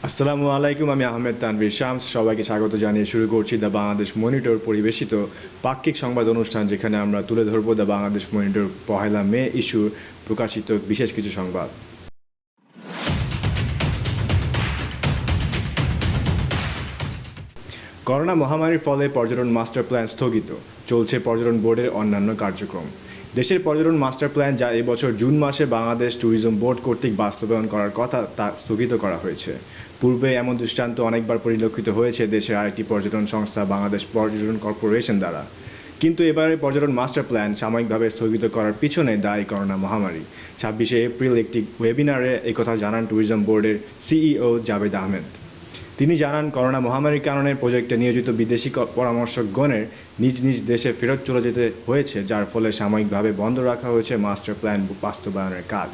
আসসালামু আলাইকুম, আমি আহমেদ তানভীর শামস। সবাইকে স্বাগত জানিয়ে শুরু করছি দ্য বাংলাদেশ মনিটর পরিবেশিত পাক্ষিক সংবাদ অনুষ্ঠান, যেখানে আমরা তুলে ধরব দ্য বাংলাদেশ মনিটর পহেলা মে ইস্যুর প্রকাশিত বিশেষ কিছু সংবাদ। করোনা মহামারীর ফলে পর্যটন মাস্টার প্ল্যান স্থগিত, চলছে পর্যটন বোর্ডের অন্যান্য কার্যক্রম। দেশের পর্যটন মাস্টার প্ল্যান, যা এবছর জুন মাসে বাংলাদেশ ট্যুরিজম বোর্ড কর্তৃক বাস্তবায়ন করার কথা, তা স্থগিত করা হয়েছে। পূর্বে এমন দৃষ্টান্ত অনেকবার পরিলক্ষিত হয়েছে দেশের আরেকটি পর্যটন সংস্থা বাংলাদেশ পর্যটন কর্পোরেশন দ্বারা, কিন্তু এবারে পর্যটন মাস্টার প্ল্যান সাময়িকভাবে স্থগিত করার পিছনে দায়ী করোনা মহামারী। 26শে এপ্রিল একটি ওয়েবিনারে একথা জানান ট্যুরিজম বোর্ডের সিইও জাভেদ আহমেদ। তিনি জানান, করোনা মহামারীর কারণে প্রজেক্টে নিয়োজিত বিদেশি পরামর্শকগণের নিজ নিজ দেশে ফেরত চলে যেতে হয়েছে, যার ফলে সাময়িকভাবে বন্ধ রাখা হয়েছে মাস্টার প্ল্যান বাস্তবায়নের কাজ।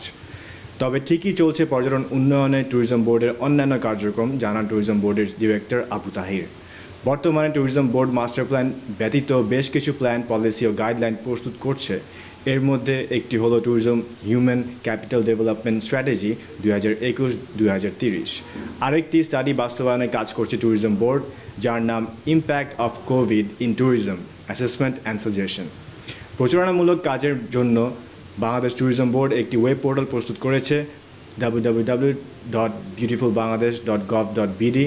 তবে ঠিকই চলছে পর্যটন উন্নয়নে ট্যুরিজম বোর্ডের অন্যান্য কার্যক্রম, জানান ট্যুরিজম বোর্ডের ডিরেক্টর আবু তাহির। বর্তমানে ট্যুরিজম বোর্ড মাস্টার প্ল্যান ব্যতীত বেশ কিছু প্ল্যান, পলিসি ও গাইডলাইন প্রস্তুত করছে। এর মধ্যে একটি হলো tourism human capital development strategy 2021-2030। আরেকটি স্টাডি বাস্তবায়নে কাজ করছে ট্যুরিজম বোর্ড, যার নাম impact of COVID in tourism assessment and suggestion. প্রচারণামূলক কাজের জন্য বাংলাদেশ ট্যুরিজম বোর্ড একটি ওয়েব পোর্টাল প্রস্তুত করেছে, www.beautifulbangladesh.gov.bd।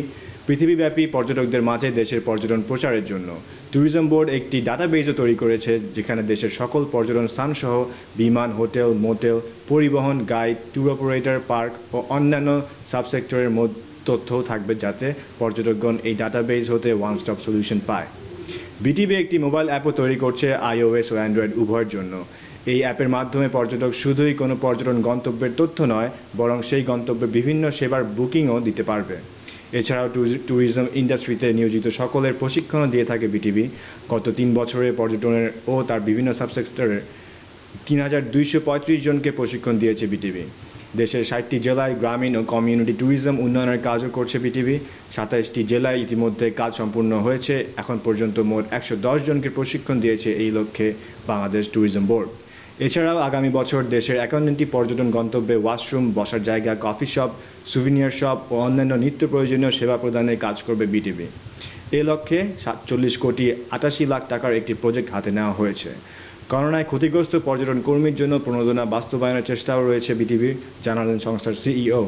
পৃথিবীব্যাপী পর্যটকদের মাঝে দেশের পর্যটন প্রচারের জন্য ট্যুরিজম বোর্ড একটি ডাটাবেজও তৈরি করেছে, যেখানে দেশের সকল পর্যটন স্থানসহ বিমান, হোটেল, মোটেল, পরিবহন, গাইড, ট্যুর অপারেটর, পার্ক ও অন্যান্য সাবসেক্টরের তথ্যও থাকবে, যাতে পর্যটকগণ এই ডাটাবেজ হতে ওয়ান স্টপ সলিউশন পায়। বিটিবি একটি মোবাইল অ্যাপও তৈরি করছে iOS ও অ্যান্ড্রয়েড উভয়ের জন্য। এই অ্যাপের মাধ্যমে পর্যটক শুধুই কোনো পর্যটন গন্তব্যের তথ্য নয়, বরং সেই গন্তব্যে বিভিন্ন সেবার বুকিংও দিতে পারবে। এছাড়াও ট্যুরিজম ইন্ডাস্ট্রিতে নিয়োজিত সকলের প্রশিক্ষণও দিয়ে থাকে বিটিবি। গত 3 বছরে পর্যটনের ও তার বিভিন্ন সাবসেক্টরের 3235 জনকে প্রশিক্ষণ দিয়েছে বিটিবি। দেশের 60টি জেলায় গ্রামীণ ও কমিউনিটি ট্যুরিজম উন্নয়নের কাজও করছে বিটিবি। 27টি জেলায় ইতিমধ্যে কাজ সম্পূর্ণ হয়েছে। এখন পর্যন্ত মোট 110 জনকে প্রশিক্ষণ দিয়েছে এই লক্ষ্যে বাংলাদেশ ট্যুরিজম বোর্ড। এছাড়াও আগামী বছর দেশের 51টি পর্যটন গন্তব্যে ওয়াশরুম, বসার জায়গা, কফি শপ, সুভিনিয়ার শপ ও অন্যান্য নিত্য প্রয়োজনীয় সেবা প্রদানের কাজ করবে বিটিবি। এ লক্ষ্যে 47,88,00,000 টাকার একটি প্রজেক্ট হাতে নেওয়া হয়েছে। করোনায় ক্ষতিগ্রস্ত পর্যটন কর্মীর জন্য প্রণোদনা বাস্তবায়নের চেষ্টাও রয়েছে বিটিভির, জানালেন সংস্থার সিইও।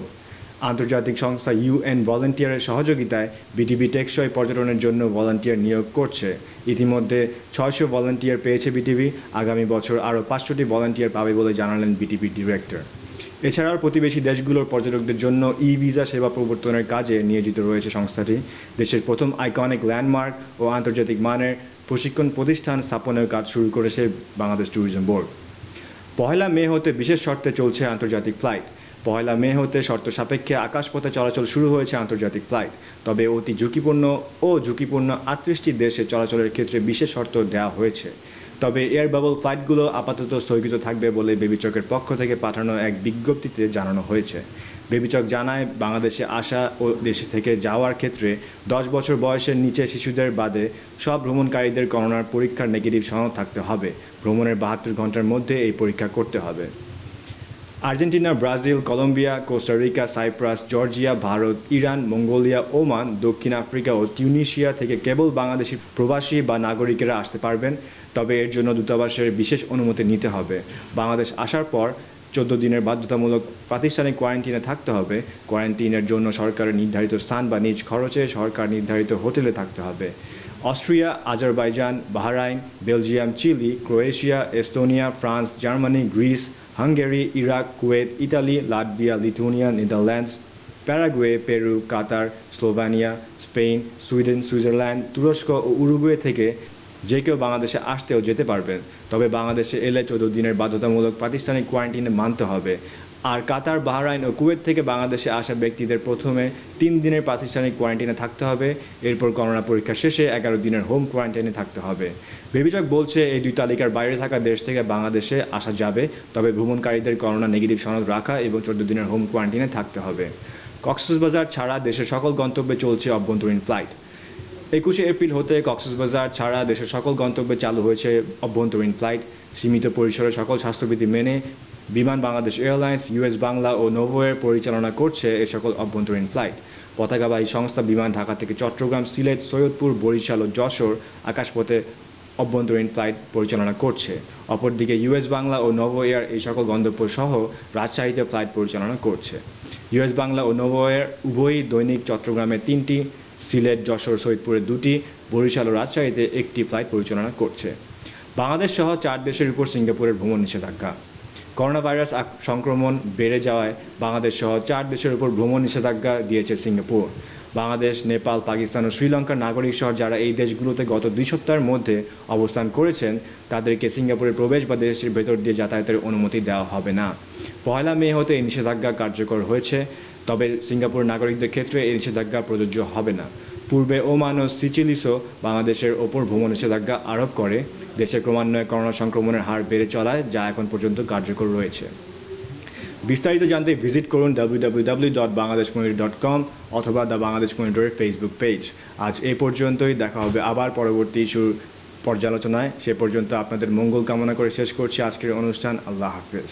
আন্তর্জাতিক সংস্থা ইউএন ভলান্টিয়ারের সহযোগিতায় বিটিভি টেকসই পর্যটনের জন্য ভলান্টিয়ার নিয়োগ করছে। ইতিমধ্যে 600 ভলান্টিয়ার পেয়েছে বিটিভি। আগামী বছর আরও 500টি ভলান্টিয়ার পাবে বলে জানালেন বিটিভি ডিরেক্টর। এছাড়াও প্রতিবেশী দেশগুলোর পর্যটকদের জন্য ভিসা সেবা প্রবর্তনের কাজে নিয়োজিত রয়েছে সংস্থাটি। দেশের প্রথম আইকনিক ল্যান্ডমার্ক ও আন্তর্জাতিক মানের প্রশিক্ষণ প্রতিষ্ঠান স্থাপনের কাজ শুরু করেছে বাংলাদেশ ট্যুরিজম বোর্ড। পহেলা মে হতে বিশেষ শর্তে চলছে আন্তর্জাতিক ফ্লাইট। পহেলা মে হতে শর্ত সাপেক্ষে আকাশপথে চলাচল শুরু হয়েছে আন্তর্জাতিক ফ্লাইট। তবে অতি ঝুঁকিপূর্ণ 38টি দেশে চলাচলের ক্ষেত্রে বিশেষ শর্ত দেওয়া হয়েছে। তবে এয়ার বাবল ফ্লাইটগুলো আপাতত স্থগিত থাকবে বলে বেবিচকের পক্ষ থেকে পাঠানো এক বিজ্ঞপ্তিতে জানানো হয়েছে। বেবিচক জানায়, বাংলাদেশে আসা ও দেশে থেকে যাওয়ার ক্ষেত্রে 10 বছর বয়সের নিচে শিশুদের বাদে সব ভ্রমণকারীদের করোনার পরীক্ষার নেগেটিভ সনদ থাকতে হবে। ভ্রমণের 72 ঘন্টার মধ্যে এই পরীক্ষা করতে হবে। Argentina, Brazil, Colombia, Costa Rica, Cyprus, Georgia, Bharat, Iran, Mongolia, Oman, দক্ষিণ আফ্রিকা ও টিউনিশিয়া থেকে কেবল বাংলাদেশি প্রবাসী বা নাগরিকেরা আসতে পারবেন। তবে এর জন্য দূতাবাসের বিশেষ অনুমতি নিতে হবে। বাংলাদেশ আসার পর 14 দিনের বাধ্যতামূলক প্রাতিষ্ঠানিক কোয়ারেন্টিনে থাকতে হবে। কোয়ারেন্টিনের জন্য সরকারের নির্ধারিত স্থান বা নিজ খরচে সরকার নির্ধারিত হোটেলে থাকতে হবে। Austria, Azerbaijan, Bahrain, Belgium, Chile, Croatia, Estonia, France, Germany, Greece, Hungary, Iraq, Kuwait, Italy, Latvia, Lithuania, Netherlands, Paraguay, Peru, Qatar, Slovenia, Spain, Sweden, Switzerland, তুরস্ক ও উরুগুয়ে থেকে যে কেউ বাংলাদেশে আসতেও যেতে পারবেন। তবে বাংলাদেশে এলে 14 দিনের বাধ্যতামূলক প্রাতিষ্ঠানিক কোয়ারেন্টিনে মানতে হবে। আর কাতার, বাহরাইন ও কুয়েত থেকে বাংলাদেশে আসা ব্যক্তিদের প্রথমে 3 দিনের প্রাতিষ্ঠানিক কোয়ারেন্টিনে থাকতে হবে। এরপর করোনা পরীক্ষা শেষে 11 দিনের হোম কোয়ারেন্টাইনে থাকতে হবে। বেবিচক বলছে, এই 2 তালিকার বাইরে থাকা দেশ থেকে বাংলাদেশে আসা যাবে, তবে ভ্রমণকারীদের করোনা নেগেটিভ সনদ রাখা এবং 14 দিনের হোম কোয়ারেন্টাইনে থাকতে হবে। কক্সবাজার ছাড়া দেশের সকল গন্তব্যে চলছে অভ্যন্তরীণ ফ্লাইট। 21শে এপ্রিল হতে কক্সবাজার ছাড়া দেশের সকল গন্তব্যে চালু হয়েছে অভ্যন্তরীণ ফ্লাইট। সীমিত পরিসরে সকল স্বাস্থ্যবিধি মেনে বিমান বাংলাদেশ এয়ারলাইন্স, ইউএস বাংলা ও নোভো এয়ার পরিচালনা করছে এ সকল অভ্যন্তরীণ ফ্লাইট। পতাকাবাহী সংস্থা বিমান ঢাকা থেকে চট্টগ্রাম, সিলেট, সৈয়দপুর, বরিশাল ও যশোর আকাশপথে অভ্যন্তরীণ ফ্লাইট পরিচালনা করছে। অপরদিকে ইউএস বাংলা ও নোভো এয়ার এই সকল গন্তব্য সহ রাজশাহীতে ফ্লাইট পরিচালনা করছে। ইউএস বাংলা ও নোভো এয়ার উভয়ই দৈনিক চট্টগ্রামে 3টি, সিলেট, যশোর, সৈয়দপুরে 2টি, বরিশাল ও রাজশাহীতে 1টি ফ্লাইট পরিচালনা করছে। বাংলাদেশ সহ 4 দেশের উপর সিঙ্গাপুরের ভ্রমণ নিষেধাজ্ঞা। করোনা ভাইরাস সংক্রমণ বেড়ে যাওয়ায় বাংলাদেশ সহ 4 দেশের উপর ভ্রমণ নিষেধাজ্ঞা দিয়েছে সিঙ্গাপুর। বাংলাদেশ, নেপাল, পাকিস্তান ও শ্রীলঙ্কার নাগরিক সহ যারা এই দেশগুলোতে গত 2 সপ্তাহের মধ্যে অবস্থান করেছেন তাদেরকে সিঙ্গাপুরে প্রবেশ বা দেশের ভেতর দিয়ে যাতায়াতের অনুমতি দেওয়া হবে না। 1 মে হতে এই নিষেধাজ্ঞা কার্যকর হয়েছে, তবে সিঙ্গাপুর নাগরিকদের ক্ষেত্রে এই নিষেধাজ্ঞা প্রযোজ্য হবে না। পূর্বে ওমান ও সিচিলিসও বাংলাদেশের ওপর ভ্রমণ নিষেধাজ্ঞা আরোপ করে। দেশে ক্রমান্বয়ে করোনা সংক্রমণের হার বেড়ে চলায় যা এখন পর্যন্ত কার্যকর রয়েছে। বিস্তারিত জানতে ভিজিট করুন www.bangladeshmonitor.com অথবা দ্য বাংলাদেশ মনিটরের ফেসবুক পেজ। আজ এই পর্যন্তই, দেখা হবে আবার পরবর্তী ইস্যুর পর্যালোচনায়। সে পর্যন্ত আপনাদের মঙ্গল কামনা করে শেষ করছি আজকের অনুষ্ঠান। আল্লাহ হাফেজ।